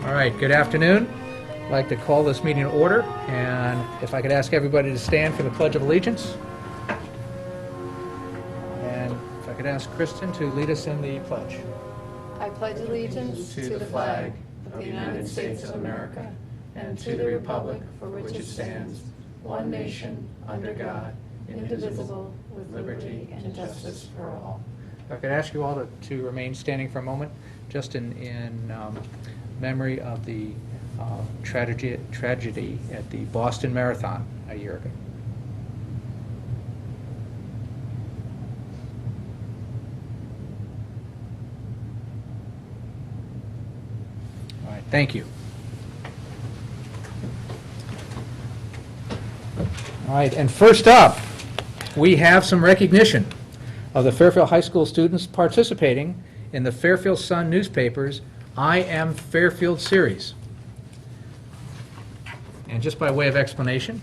All right, good afternoon. I'd like to call this meeting to order, and if I could ask everybody to stand for the Pledge of Allegiance. And if I could ask Kristen to lead us in the pledge. I pledge allegiance to the flag of the United States of America and to the republic for which it stands, one nation, under God, indivisible, with liberty and justice for all. If I could ask you all to remain standing for a moment, just in memory of the tragedy at the Boston Marathon a year ago. All right, thank you. All right, and first up, we have some recognition of the Fairfield High School students participating in the Fairfield Sun newspaper's I Am Fairfield series. And just by way of explanation,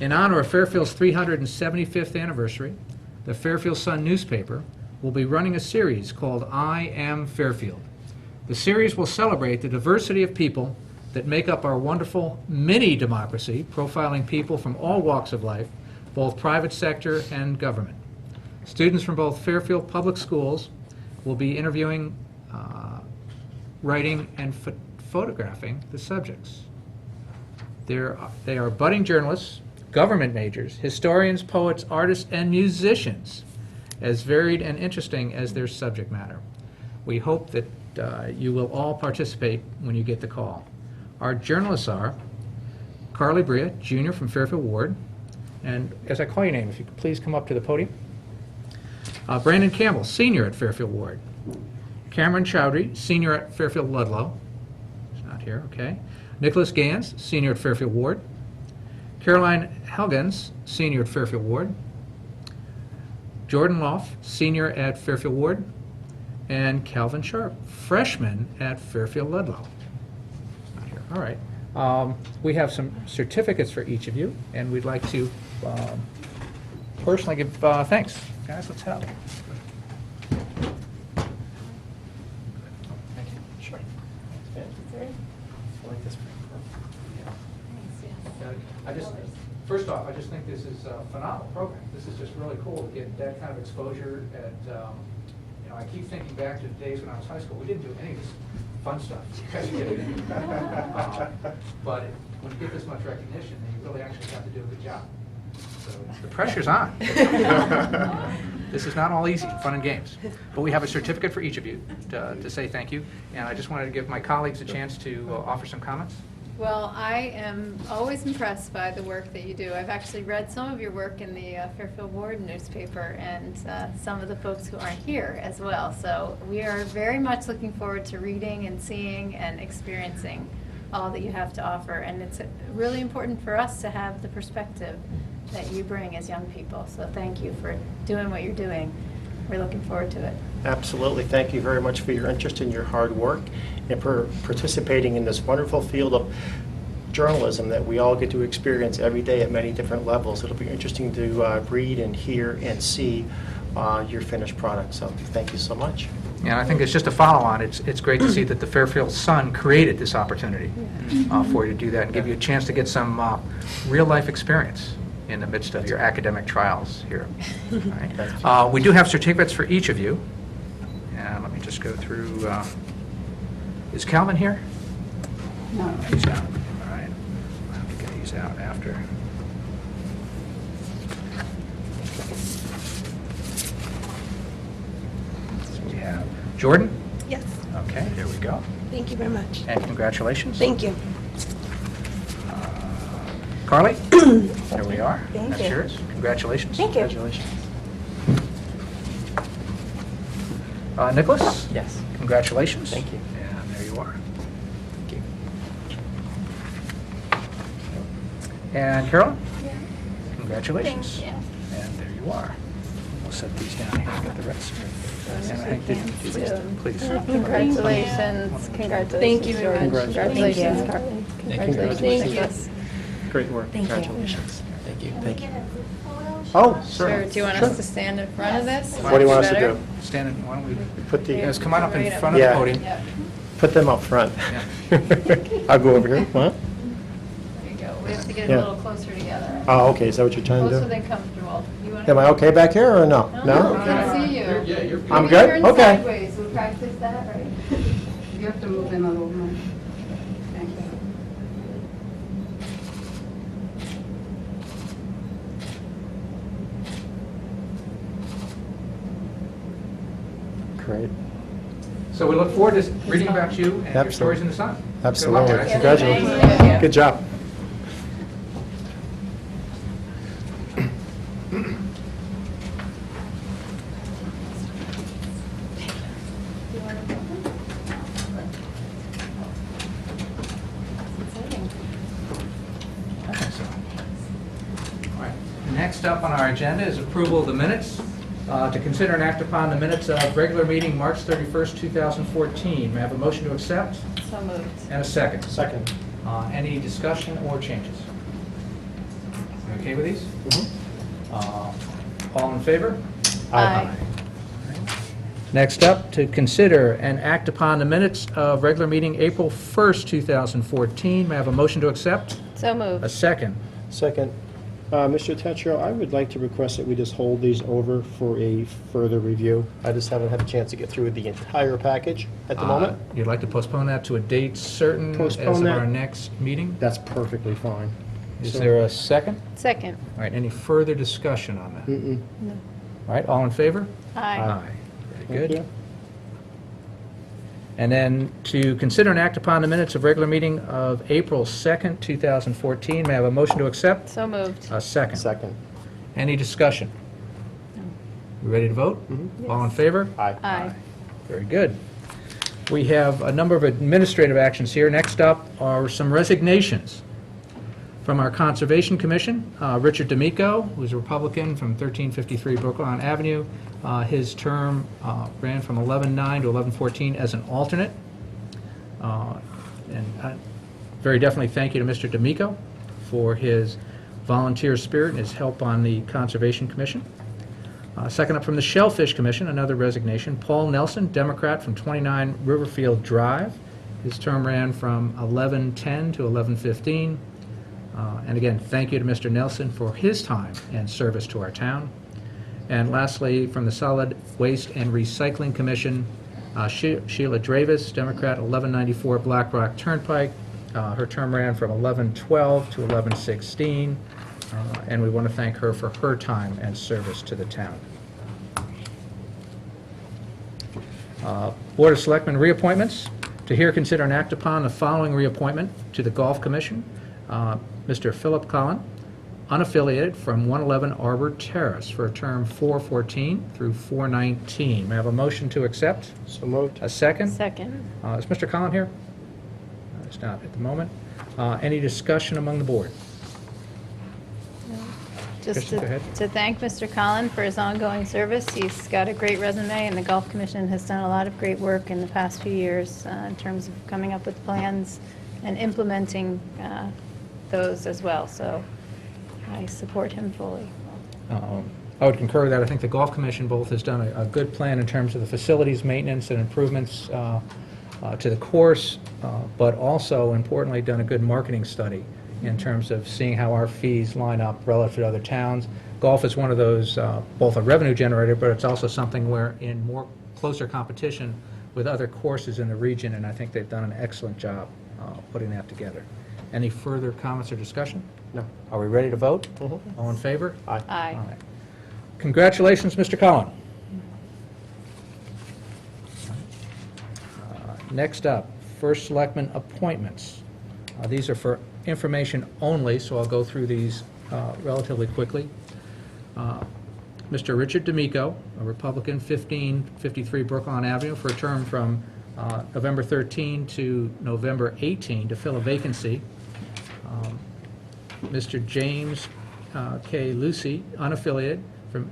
in honor of Fairfield's 375th anniversary, the Fairfield Sun newspaper will be running a series called I Am Fairfield. The series will celebrate the diversity of people that make up our wonderful mini-democracy, profiling people from all walks of life, both private sector and government. Students from both Fairfield Public Schools will be interviewing, writing, and photographing the subjects. They are budding journalists, government majors, historians, poets, artists, and musicians, as varied and interesting as their subject matter. We hope that you will all participate when you get the call. Our journalists are Carly Bria, Jr. from Fairfield Ward, and as I call your name, if you could please come up to the podium. Brandon Campbell, Senior at Fairfield Ward. Cameron Chowdhury, Senior at Fairfield Ludlow. He's not here, okay. Nicholas Gans, Senior at Fairfield Ward. Caroline Helgens, Senior at Fairfield Ward. Jordan Loff, Senior at Fairfield Ward. And Calvin Sharp, Freshman at Fairfield Ludlow. Not here, all right. We have some certificates for each of you, and we'd like to personally give thanks. Guys, let's have it. Thank you. Sure. I like this. First off, I just think this is a phenomenal program. This is just really cool to get that kind of exposure. I keep thinking back to the days when I was in high school. We didn't do any of this fun stuff. But when you get this much recognition, then you really actually have to do a good job. So the pressure's on. This is not all easy, fun and games. But we have a certificate for each of you to say thank you. And I just wanted to give my colleagues a chance to offer some comments. Well, I am always impressed by the work that you do. I've actually read some of your work in the Fairfield Ward newspaper and some of the folks who aren't here as well. So we are very much looking forward to reading and seeing and experiencing all that you have to offer. And it's really important for us to have the perspective that you bring as young people. So thank you for doing what you're doing. We're looking forward to it. Absolutely. Thank you very much for your interest and your hard work and for participating in this wonderful field of journalism that we all get to experience every day at many different levels. It'll be interesting to read and hear and see your finished product. So thank you so much. Yeah, I think it's just a follow-on. It's great to see that the Fairfield Sun created this opportunity for you to do that and give you a chance to get some real-life experience in the midst of your academic trials here. All right. We do have certificates for each of you. And let me just go through. Is Calvin here? No. He's out. All right. I'll have to get these out after. So we have Jordan? Yes. Okay, here we go. Thank you very much. And congratulations. Thank you. Carly? There we are. Thank That's you. yours. Congratulations. Thank you. Congratulations. Nicholas? Yes. Congratulations. Thank you. And there you are. Thank you. And Carol? Yeah. Congratulations. Thank you. And there you are. We'll set these down here. Got the rest. And I think did you please. Congratulations. Congratulations. Thank you very much. Congratulations, Thank you. Carly. Congratulations. Thank you. Nicholas. Great work. Thank you. Congratulations. Thank you. Thank you. Oh, Sure. Do you want us to stand in front of this? What do you want us to Better? do? Stand in, why don't we, Put the, guys, come on up in Right up. front of the Yeah. podium. Yep. Put them up front. Yeah. I'll go over here. What? There you go. We have to get Yeah. a little closer together. Oh, okay, is that what you're trying to Closer do? than comfortable. You wanna- Am I okay back here or no? No, we can see you. Yeah, you're I'm Maybe good? turn Okay. sideways. We practiced that, right? You have to move in a little more. Thank you. Great. So we look forward to reading about you and your Absolutely. stories in the sun. Absolutely. Good luck, guys. Congratulations. Thank you. Good job. You wanna go? It's exciting. I think so. All right. Next up on our agenda is approval of the minutes. To consider and act upon the minutes of regular meeting March 31st, 2014. May I have a motion to accept So moved. and a second? Second. Any discussion or changes? You okay with these? All in favor? Aye. Next up, to consider and act upon the minutes of regular meeting April 1st, 2014. May I have a motion to accept? So A moved. second. Second. Mr. Tetro, I would like to request that we just hold these over for a further review. I just haven't had a chance to get through the entire package at the moment. You'd like to postpone that to a date certain as Postpone of that. our next meeting? That's perfectly fine. Is So- there a second? Second. All right, any further discussion on that? Mm-mm. All right, all in favor? Aye. Very Thank good. you. And then to consider and act upon the minutes of regular meeting of April 2nd, 2014. May I have a motion to accept? So moved. A second. Second. Any discussion? We ready to vote? All in favor? Aye. Aye. Very good. We have a number of administrative actions here. Next up are some resignations. From our Conservation Commission, Richard D'Amico, who's a Republican from 1353 Brookline Avenue. His term ran from 11/9 to 11/14 as an alternate. And I very definitely thank you to Mr. D'Amico for his volunteer spirit and his help on the Conservation Commission. Second up from the Shellfish Commission, another resignation, Paul Nelson, Democrat from 29 Riverfield Drive. His term ran from 11/10 to 11/15. And again, thank you to Mr. Nelson for his time and service to our town. And lastly, from the Solid Waste and Recycling Commission, Sheila Dravis, Democrat, 1194 Black Rock Turnpike. Her term ran from 11/12 to 11/16, and we want to thank her for her time and service to the town. Board of Selectmen reappointments. To hear, consider, and act upon the following reappointment to the Golf Commission. Mr. Philip Collin, unaffiliated, from 111 Arbor Terrace for a term 4/14 through 4/19. May I have a motion to accept? So moved. A second? Second. Is Mr. Collin here? He's not at the moment. Any discussion among the board? Just Kristen, go ahead. to thank Mr. Collin for his ongoing service. He's got a great resume, and the Golf Commission has done a lot of great work in the past few years in terms of coming up with plans and implementing those as well. So I support him fully. I would concur with that. I think the Golf Commission both has done a good plan in terms of the facilities maintenance and improvements to the course, but also importantly done a good marketing study in terms of seeing how our fees line up relative to other towns. Golf is one of those, both a revenue generator, but it's also something where in more closer competition with other courses in the region, and I think they've done an excellent job putting that together. Any further comments or discussion? No. Are we ready to vote? Mhm. All in favor? Aye. Aye. Congratulations, Mr. Collin. Next up, First Selectman appointments. These are for information only, so I'll go through these relatively quickly. Mr. Richard D'Amico, a Republican, 1553 Brookline Avenue, for a term from November 13 to November 18 to fill a vacancy. Mr. James K. Lucy, unaffiliated, from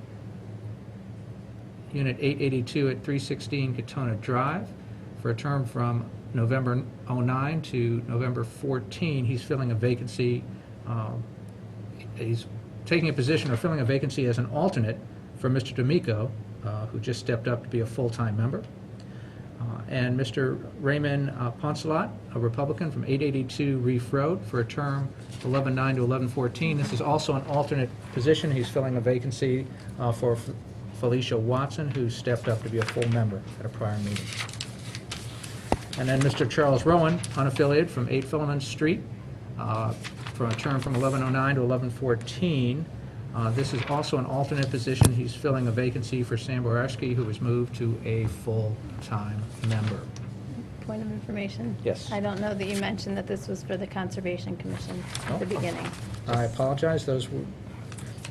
Unit 882 at 316 Katona Drive, for a term from November 09 to November 14. He's filling a vacancy, he's taking a position or filling a vacancy as an alternate for Mr. D'Amico, who just stepped up to be a full-time member. And Mr. Raymond Poncelat, a Republican from 882 Reef Road, for a term 11/9 to 11/14. This is also an alternate position. He's filling a vacancy for Felicia Watson, who stepped up to be a full member at a prior meeting. And then Mr. Charles Rowan, unaffiliated, from 8 Filament Street, for a term from 11/09 to 11/14. This is also an alternate position. He's filling a vacancy for Sam Borowski, who was moved to a full-time member. Point of information. Yes. I don't know that you mentioned that this was for the Conservation Commission at the Oh. beginning. I apologize. Those were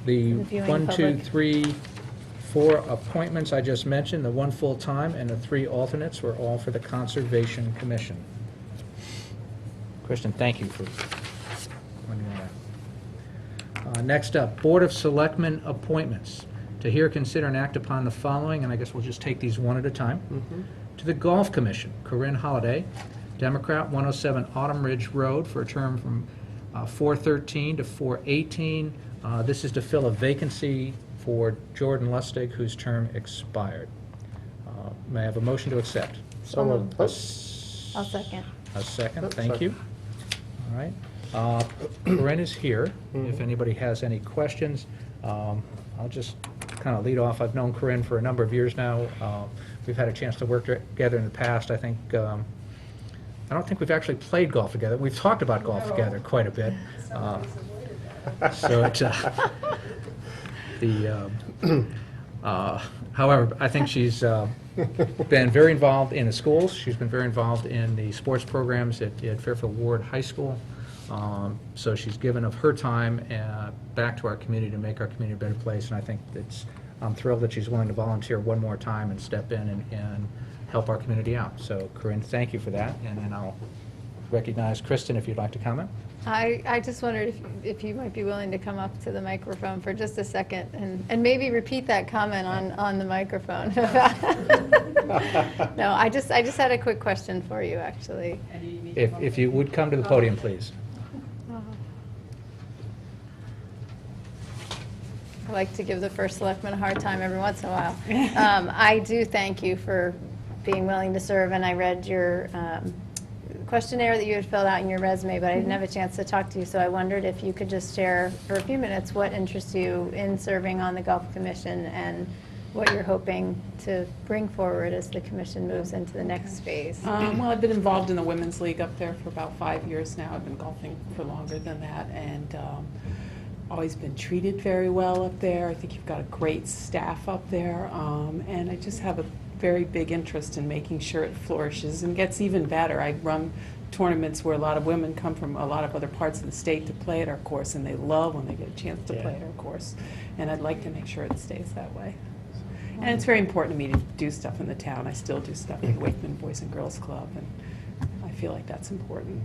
the The viewing 1, 2, public. 3, 4 appointments I just mentioned, the 1 full-time and the 3 alternates were all for the Conservation Commission. Kristen, thank you for pointing that out. Next up, Board of Selectmen appointments. To hear, consider, and act upon the following, and I guess we'll just take these one at a time. To the Golf Commission, Corinne Halliday, Democrat, 107 Autumn Ridge Road, for a term from 4/13 to 4/18. This is to fill a vacancy for Jordan Lustig, whose term expired. May I have a motion to accept? So moved. A s- I'll second. A second, Oh, thank sorry. you. All right. Corinne is here. If anybody has any questions, I'll just kind of lead off. I've known Corinne for a number of years now. We've had a chance to work together in the past. I think, I don't think we've actually played golf together. We've talked about golf together quite a bit. So it's, however, I think she's been very involved in the schools. She's been very involved in the sports programs at Fairfield Ward High School. So she's given of her time back to our community to make our community a better place, and I think I'm thrilled that she's willing to volunteer one more time and step in and help our community out. So Corinne, thank you for that, and then I'll recognize Kristen if you'd like to comment. I just wondered if you might be willing to come up to the microphone for just a second and maybe repeat that comment on the microphone. No, I just had a quick question for you, actually. If you would come to the podium, please. I like to give the first selectman a hard time every once in a while. I do thank you for being willing to serve, and I read your questionnaire that you had filled out in your resume, but I didn't have a chance to talk to you, so I wondered if you could just share for a few minutes what interests you in serving on the Golf Commission and what you're hoping to bring forward as the commission moves into the next phase. Well, I've been involved in the Women's League up there for about 5 years now. I've been golfing for longer than that, and always been treated very well up there. I think you've got a great staff up there, and I just have a very big interest in making sure it flourishes and gets even better. I run tournaments where a lot of women come from a lot of other parts of the state to play at our course, and they love when they get a chance to play at our course, and I'd like to make sure it stays that way. And it's very important to me to do stuff in the town. I still do stuff in the Wakeman Boys and Girls Club, and I feel like that's important.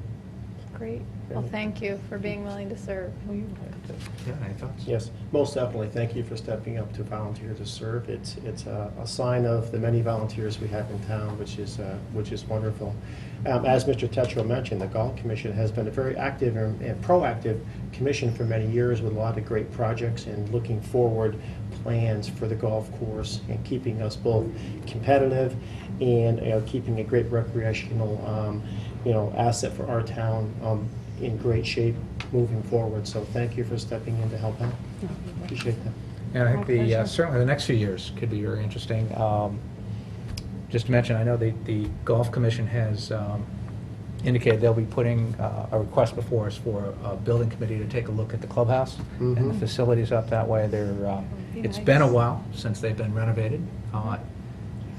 Great. Well, thank you for being willing to serve. Yeah, any thoughts? Yes, most definitely. Thank you for stepping up to volunteer to serve. It's a sign of the many volunteers we have in town, which is wonderful. As Mr. Tetro mentioned, the Golf Commission has been a very active and proactive commission for many years with a lot of great projects and looking forward plans for the golf course and keeping us both competitive and keeping a great recreational asset for our town in great shape moving forward. So thank you for stepping in to help out. Appreciate that. And I think My pleasure. certainly the next few years could be very interesting. Just to mention, I know the Golf Commission has indicated they'll be putting a request before us for a building committee to take a look at the clubhouse and the Mhm. facilities up that way. It's been a while since they've been renovated.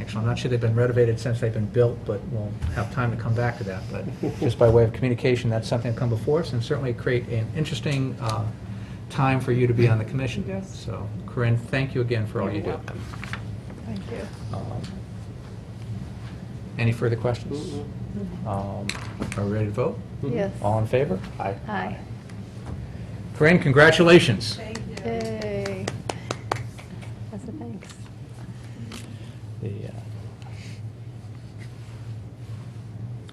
Actually, I'm not sure they've been renovated since they've been built, but we'll have time to come back to that. But just by way of communication, that's something to come before us and certainly create an interesting time for you to be on the commission. Yes. So, Corinne, thank you again for all you You're do. welcome. Thank you. Any further questions? Are we ready to vote? Yes. All in favor? Aye. Aye. Corinne, congratulations. Yay. That's a thanks.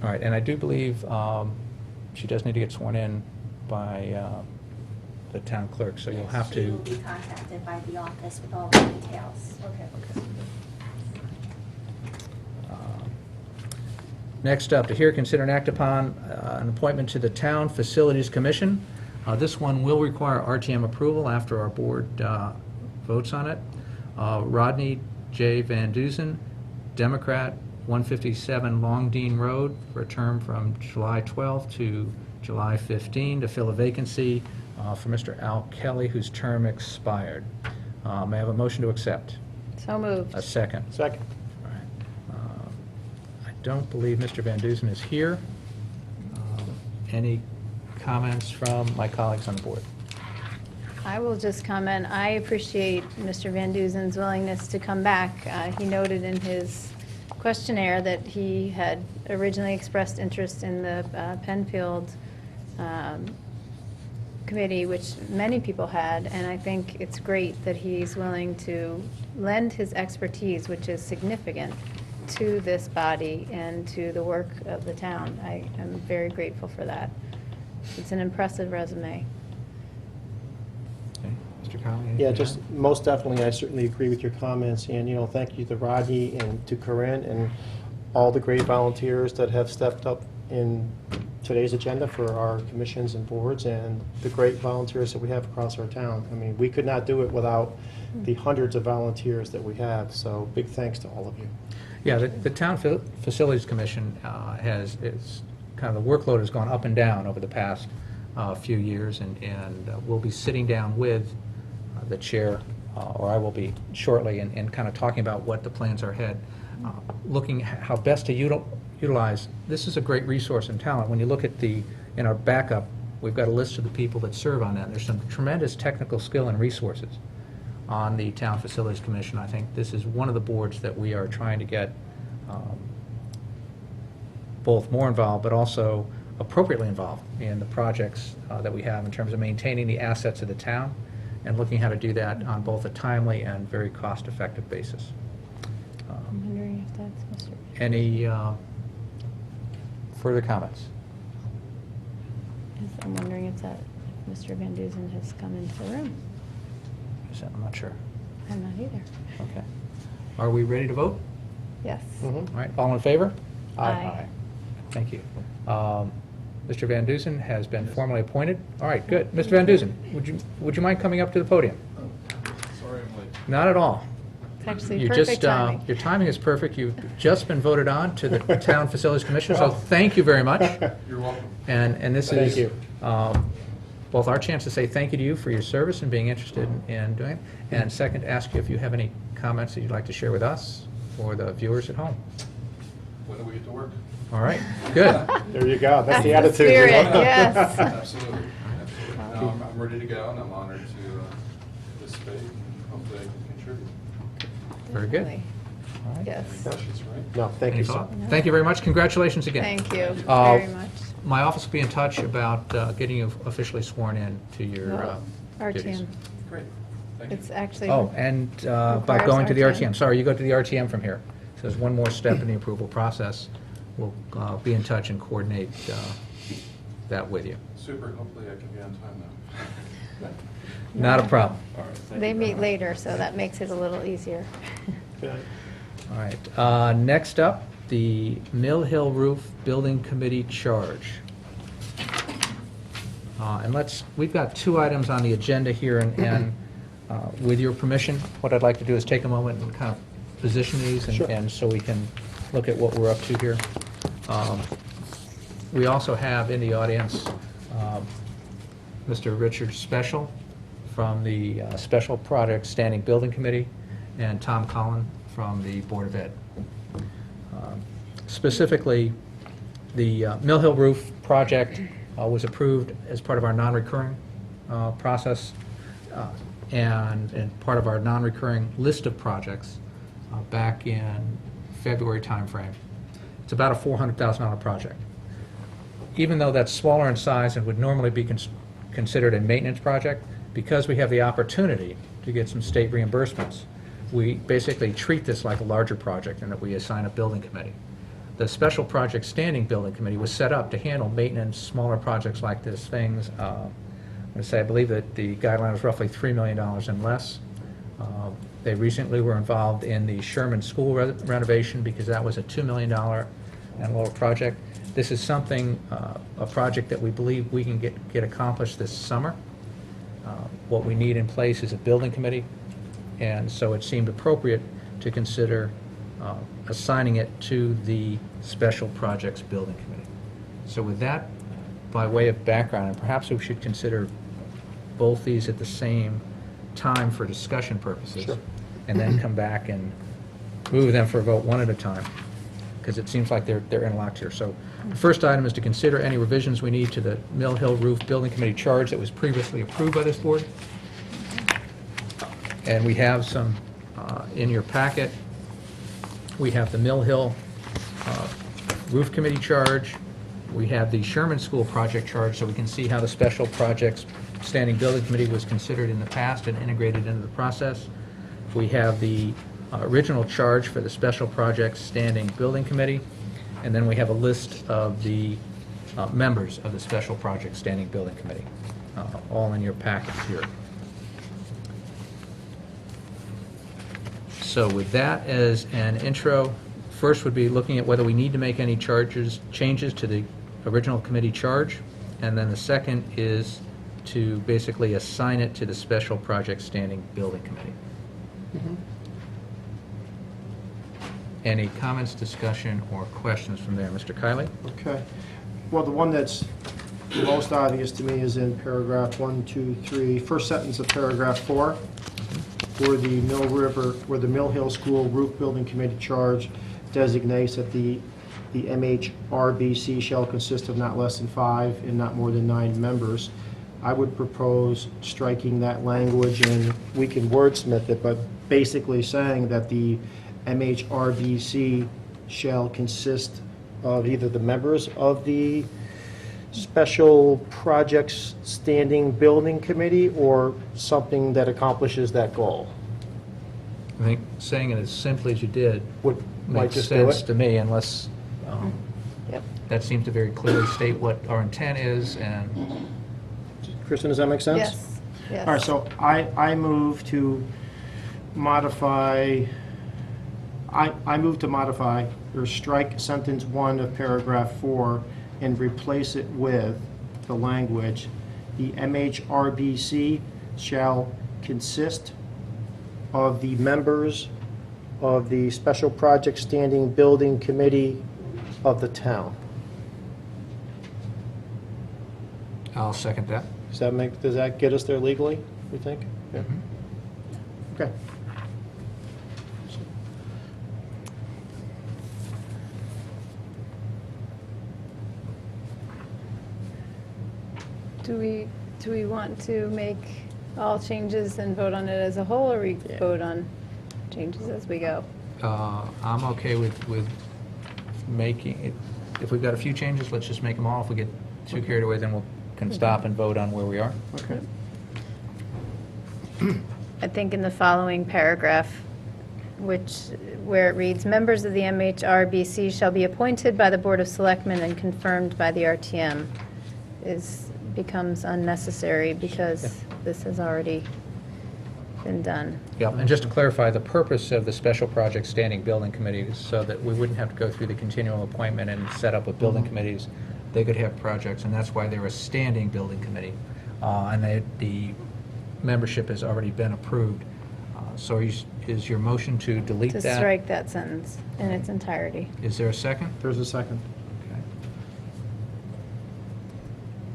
All right, and I do believe she does need to get sworn in by the town clerk, so you'll have She will to. be contacted by the office with all the details. Okay. Next up, to hear, consider, and act upon an appointment to the Town Facilities Commission. This one will require RTM approval after our board votes on it. Rodney J. Van Deusen, Democrat, 157 Longdean Road, for a term from July 12 to July 15 to fill a vacancy for Mr. Al Kelly, whose term expired. May I have a motion to accept? So moved. A second. Second. All right. I don't believe Mr. Van Dusen is here. Any comments from my colleagues on the board? I will just comment, I appreciate Mr. Van Duzen's willingness to come back. He noted in his questionnaire that he had originally expressed interest in the Penfield committee, which many people had, and I think it's great that he's willing to lend his expertise, which is significant, to this body and to the work of the town. I am very grateful for that. It's an impressive resume. Okay. Mr. Collin? anything Yeah, to just add? most definitely, I certainly agree with your comments, and, thank you to Rodney and to Corinne and all the great volunteers that have stepped up in today's agenda for our commissions and boards, and the great volunteers that we have across our town. I mean, we could not do it without the hundreds of volunteers that we have, so big thanks to all of you. Yeah, the Town Facilities Commission is kind of, the workload has gone up and down over the past few years, and we'll be sitting down with the chair, or I will be shortly, and kind of talking about what the plans are ahead, looking how best to utilize. This is a great resource and talent. When you look at in our backup, we've got a list of the people that serve on that. And there's some tremendous technical skill and resources on the Town Facilities Commission. I think this is one of the boards that we are trying to get both more involved, but also appropriately involved in the projects that we have in terms of maintaining the assets of the town and looking how to do that on both a timely and very cost-effective basis. I'm wondering if that's Mr. Any further comments? I'm wondering if Mr. Van Duzen has come into the room. I'm not sure. I'm not either. Okay. Are we ready to vote? Yes. All right, all in favor? Aye. Thank you. Mr. Van Dusen has been formally appointed. All right, good. Mr. Van Dusen, would you mind coming up to the podium? Sorry I'm late. Not at all. It's actually You perfect just, timing. your timing is perfect. You've just been voted on to the Town Facilities Commission, so thank you very much. You're welcome. And this Thank is you. both our chance to say thank you to you for your service and being interested in doing it, and second, to ask you if you have any comments that you'd like to share with us or the viewers at home. When do we get to work? All right, good. There you go, that's the That's the attitude. spirit, yes. Absolutely. Absolutely. No, I'm ready to go, and I'm honored to participate, and hopefully I can contribute. Very good. Definitely. All right. Yes. Any questions, right? No, thank Any you, sir. thought? Thank you very much. Congratulations again. Thank you Uh, very much. My office will be in touch about getting you officially sworn in to your Well, duties. RTM. Great. Thank you. It's actually. Oh, and by requires going to the RTM. RTM. Sorry, you go to the RTM from here. So there's one more step in the approval process. We'll be in touch and coordinate that with you. Super. Hopefully I can be on time now. Not a problem. All right. Thank They you meet very much. later, so that makes it a little easier. Good. All right. Next up, the Mill Hill Roof Building Committee charge. And we've got two items on the agenda here, and with your permission, what I'd like to do is take a moment and kind of position these, Sure. and so we can look at what we're up to here. We also have in the audience Mr. Richard Special from the Special Projects Standing Building Committee, and Tom Collin from the Board of Ed. Specifically, the Mill Hill Roof project was approved as part of our non-recurring process and part of our non-recurring list of projects back in February timeframe. It's about a $400,000 project. Even though that's smaller in size and would normally be considered a maintenance project, because we have the opportunity to get some state reimbursements, we basically treat this like a larger project and that we assign a building committee. The Special Project Standing Building Committee was set up to handle maintenance, smaller projects like this, things. I'm going to say I believe that the guideline was roughly $3 million and less. They recently were involved in the Sherman School renovation because that was a $2 million Lower project. This is something, a project that we believe we can get accomplished this summer. What we need in place is a building committee, and so it seemed appropriate to consider assigning it to the Special Projects Building Committee. So with that, by way of background, and perhaps we should consider both these at the same time for discussion purposes. Sure. And then come back and move them for a vote one at a time, because it seems like they're interlocked here. So the first item is to consider any revisions we need to the Mill Hill Roof Building Committee charge that was previously approved by this board. And we have some in your packet. We have the Mill Hill Roof Committee charge. We have the Sherman School project charge, so we can see how the Special Projects Standing Building Committee was considered in the past and integrated into the process. We have the original charge for the Special Projects Standing Building Committee, and then we have a list of the members of the Special Projects Standing Building Committee, all in your packets here. So with that as an intro, first would be looking at whether we need to make any changes to the original committee charge, and then the second is to basically assign it to the Special Projects Standing Building Committee. Any comments, discussion, or questions from there? Mr. Kiley? Okay. Well, the one that's the most obvious to me is in paragraph 1, 2, 3, first sentence of paragraph 4, where the Mill Hill School Roof Building Committee charge designates that the MHRBC shall consist of not less than 5 and not more than 9 members. I would propose striking that language, and we can wordsmith it, but basically saying that the MHRBC shall consist of either the members of the Special Projects Standing Building Committee or something that accomplishes that goal. I think saying it as simply as you did Might makes just do sense it. to me, unless Yep. that seems to very clearly state what our intent is, and Kristen, does that make sense? Yes, yes. All right, so I move to modify, I move to modify or strike sentence 1 of paragraph 4 and replace it with the language, the MHRBC shall consist of the members of the Special Project Standing Building Committee of the town. I'll second that. Does that get us there legally, you think? Yeah. Okay. Do we want to make all changes and vote on it as a whole, or we vote on changes as we go? I'm okay with making it. If we've got a few changes, let's just make them all. If we get too carried away, then we can stop and vote on where we are. Okay. I think in the following paragraph, where it reads, "Members of the MHRBC shall be appointed by the Board of Selectmen and confirmed by the RTM," becomes unnecessary because this has already been done. Yeah, and just to clarify, the purpose of the Special Project Standing Building Committee is so that we wouldn't have to go through the continual appointment and set up with building committees. They could have projects, and that's why they're a standing building committee. And the membership has already been approved. So is your motion to delete To that? strike that sentence in its entirety. Is there a second? There's a second. Okay.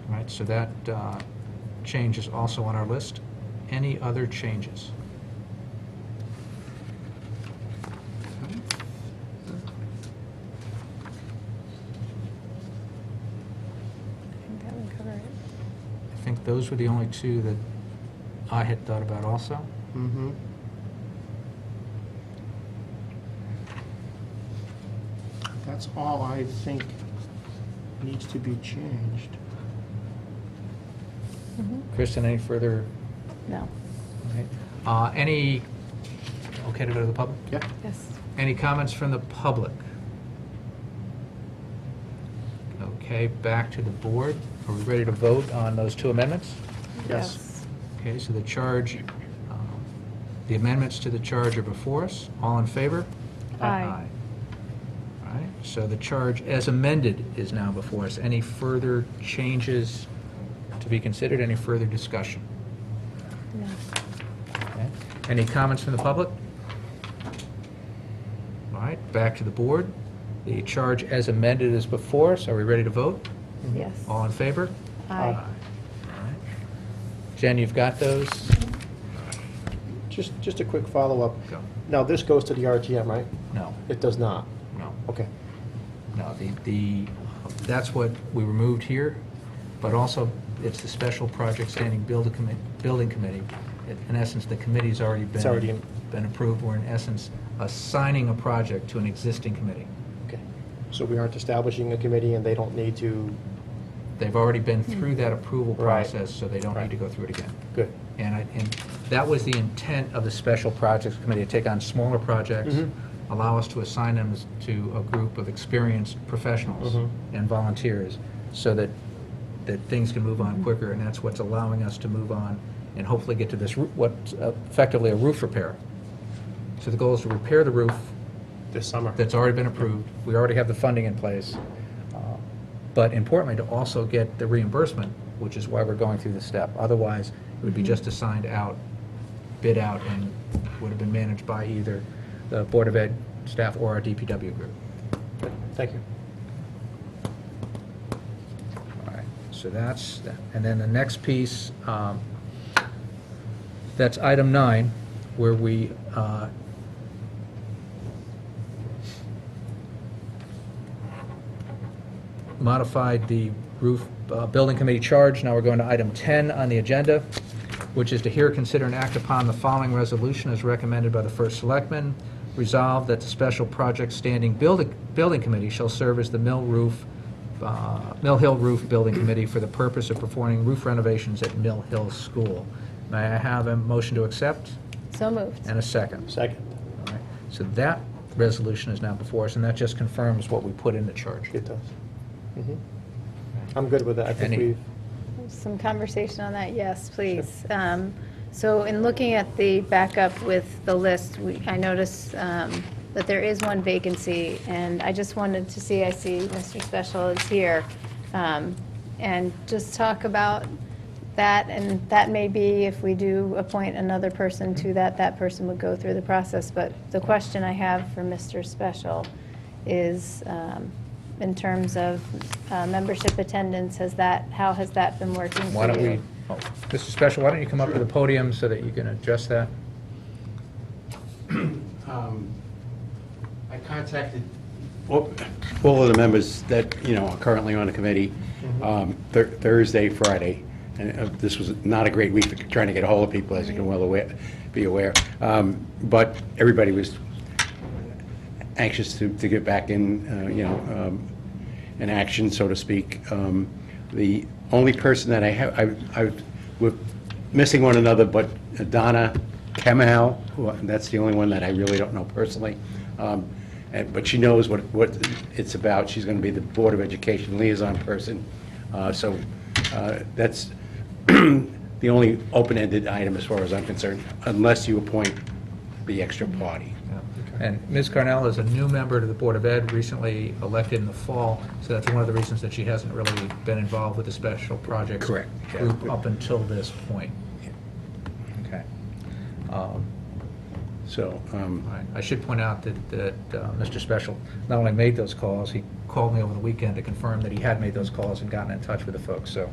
All right, so that change is also on our list. Any other changes? I think that would cover it. I think those were the only two that I had thought about also. Mm-hmm. That's all I think needs to be changed. Kristen, any further? No. All right. Any, okay to go to the public? Yeah. Yes. Any comments from the public? Okay, back to the board. Are we ready to vote on those two amendments? Yes. Okay, so the charge, the amendments to the charge are before us. All in favor? Aye. All right, So the charge as amended is now before us. Any further changes to be considered? Any further discussion? No. Okay. Any comments from the public? All right, back to the board. The charge as amended is before us. Are we ready to vote? Yes. All in favor? Aye. All right. Jen, you've got those? Just a quick follow-up. Go. Now, this goes to the RTM, right? No, It does not. no, Okay. no. That's what we removed here, but also it's the Special Project Standing Building Committee. In essence, the committee's already It's already been approved. We're in essence assigning a project to an existing committee. Okay. So we aren't establishing a committee, and they don't need to. They've already been through that approval Right. process, so they don't need Right. to go through it again. Good. And that was the intent of the Special Projects Committee, to take on smaller projects, Mhm. allow us to assign them to a group of experienced professionals Mhm. and volunteers, so that things can move on quicker, and that's what's allowing us to move on and hopefully get to this, what's effectively a roof repair. So the goal is to repair the roof This summer. that's already been approved. We already have the funding in place. But importantly, to also get the reimbursement, which is why we're going through this step. Otherwise, it would be just assigned out, bid out, and would have been managed by either the Board of Ed staff or our DPW group. Thank you. All right, so that's that. And then the next piece, that's item 9, where we modified the roof building committee charge. Now we're going to item 10 on the agenda, which is to hear, consider, and act upon the following resolution as recommended by the first selectman. Resolved that the Special Project Standing Building Committee shall serve as the Mill Hill Roof Building Committee for the purpose of performing roof renovations at Mill Hill School. May I have a motion to accept So moved. and a second? Second. All right. So that resolution is now before us, and that just confirms what we put in the charge. It does. Mhm. I'm good with that. I think Any- we've. Some conversation on that, yes, please. So in looking at the backup with the list, I noticed that there is one vacancy, and I just wanted to see, I see Mr. Special is here, and just talk about that, and that may be, if we do appoint another person to that, that person would go through the process. But the question I have for Mr. Special is, in terms of membership attendance, how has that been working for you? Why don't we, Mr. Special, why don't you come up to the podium so that you can address that? I contacted all of the members that, are currently on the committee Thursday, Friday, and this was not a great week for trying to get a hold of people, as you can be aware. But everybody was anxious to get back in, in action, so to speak. The only person that I have, we're missing one another, but Donna Kemal, that's the only one that I really don't know personally. But she knows what it's about. She's going to be the Board of Education liaison person. So that's the only open-ended item as far as I'm concerned, unless you appoint the extra party. And Ms. Carnell is a new member to the Board of Ed, recently elected in the fall, so that's one of the reasons that she hasn't really been involved with the special projects Correct. group up until this point. Okay. So, All right. I should point out that Mr. Special not only made those calls, he called me over the weekend to confirm that he had made those calls and gotten in touch with the folks. So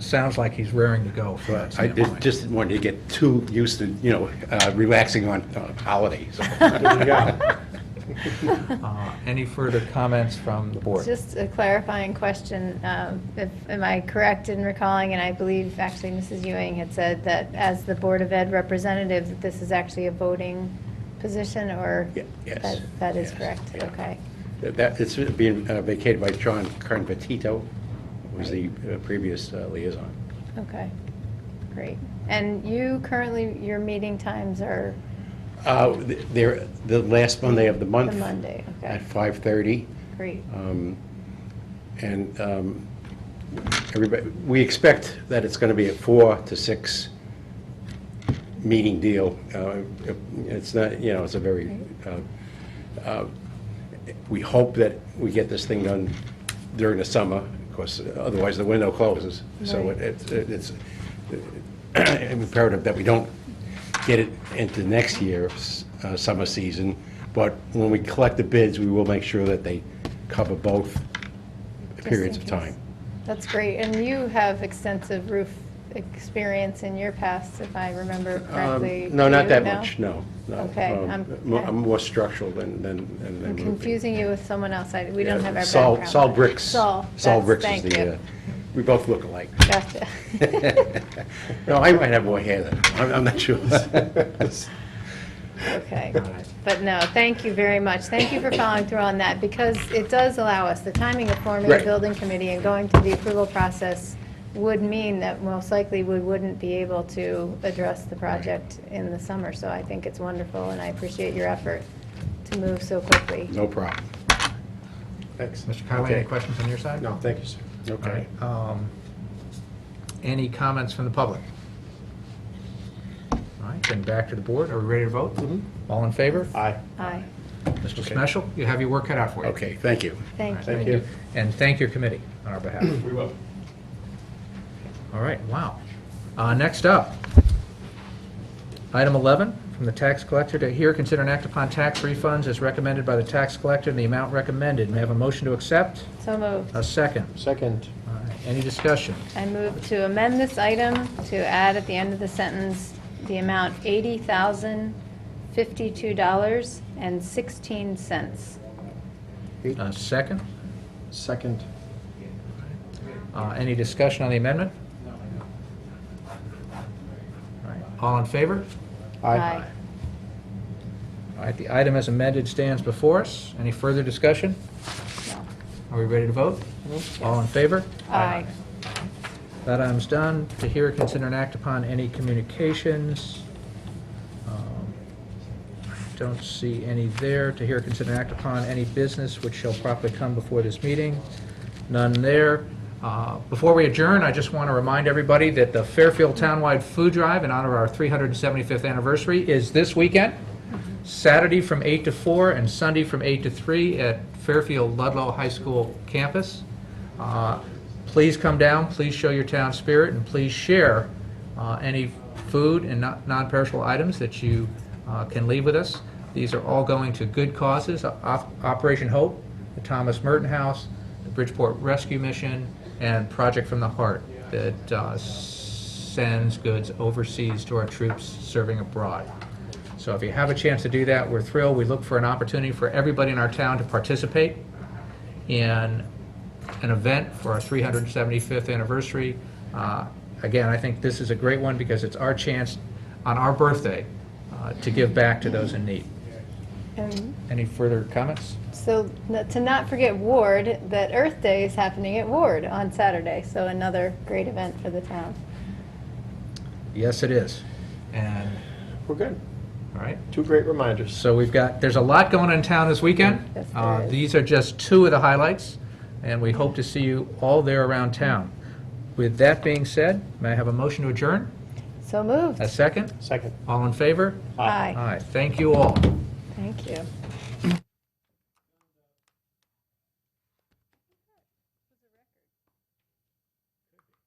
sounds like he's raring to go for that I standpoint. just didn't want to get too used to, relaxing on holidays. There you go. Any further comments from the board? Just a clarifying question. Am I correct in recalling, and I believe actually Mrs. Ewing had said that as the Board of Ed representative, that this is actually a voting position, or? Yes. That is Yes. correct, Yeah. okay. It's being vacated by John Carnvatito, who was the previous liaison. Okay, great. And you currently, your meeting times are They're the last Monday of the month. the Monday, okay, At 5:30. great. Everybody, we expect that it's going to be a 4 to 6 meeting deal. It's not, it's a very, We hope that we get this thing done during the summer, of course, otherwise the window closes. So Right. it's imperative that we don't get it into next year's summer season, but when we collect the bids, we will make sure that they cover both periods of in case. time. That's great, and you have extensive roof experience in your past, if I remember correctly. No, Do not you that now? much, no. Okay, I'm more structural than I'm roofing. confusing you with someone else. We don't have our Saul background. Saul Bricks. Saul. Saul that's- Bricks is thank the, you. we both look alike. Gotcha. No, I might have more hair than him. I'm not sure. Okay, but no, thank you very much. Thank you for following through on that, because it does allow us, the timing of forming a Right. building committee and going through the approval process would mean that most likely we wouldn't be able to address the project in the summer. So I think it's wonderful, and I appreciate your effort to move so quickly. No problem. Thanks. Mr. Conway, Okay. any questions on your side? No, thank you, sir. Okay. All right. Any comments from the public? All right, then back to the board. Are we ready to vote? All in favor? Aye. Aye. Mr. Okay. Smeshel, you have your work cut out for you. Okay, thank you. Thank you. Thank you. And thank your committee on our behalf. We will. All right, wow. Next up, item 11, from the tax collector to hear, consider, and act upon tax refunds as recommended by the tax collector and the amount recommended. May I have a motion to accept? So moved. A second. Second. All right, any discussion? I move to amend this item to add at the end of the sentence the amount $80,052.16. Second. Second. Any discussion on the amendment? All right, all in favor? Aye. All right, the item as amended stands before us. Any further discussion? No. Are we ready to vote? All in favor? Aye. That item's done. To hear, consider, and act upon any communications. Don't see any there. To hear, consider, and act upon any business which shall properly come before this meeting. None there. Before we adjourn, I just want to remind everybody that the Fairfield Townwide Food Drive in honor of our 375th anniversary is this weekend, Saturday from 8 to 4 and Sunday from 8 to 3 at Fairfield Ludlow High School campus. Please come down, please show your town spirit, and please share any food and non-perishable items that you can leave with us. These are all going to good causes, Operation Hope, the Thomas Merton House, the Bridgeport Rescue Mission, and Project from the Heart that sends goods overseas to our troops serving abroad. So if you have a chance to do that, we're thrilled. We look for an opportunity for everybody in our town to participate in an event for our 375th anniversary. Again, I think this is a great one because it's our chance on our birthday to give back to those in need. And Any further comments? so to not forget Ward, that Earth Day is happening at Ward on Saturday, so another great event for the town. Yes, it is. And, We're good. all right. Two great reminders. So there's a lot going on in town this weekend. Yes, there is. These are just two of the highlights, and we hope to see you all there around town. With that being said, may I have a motion to adjourn? So moved. A second? Second. All in favor? Aye. Aye. Thank you all. Thank you.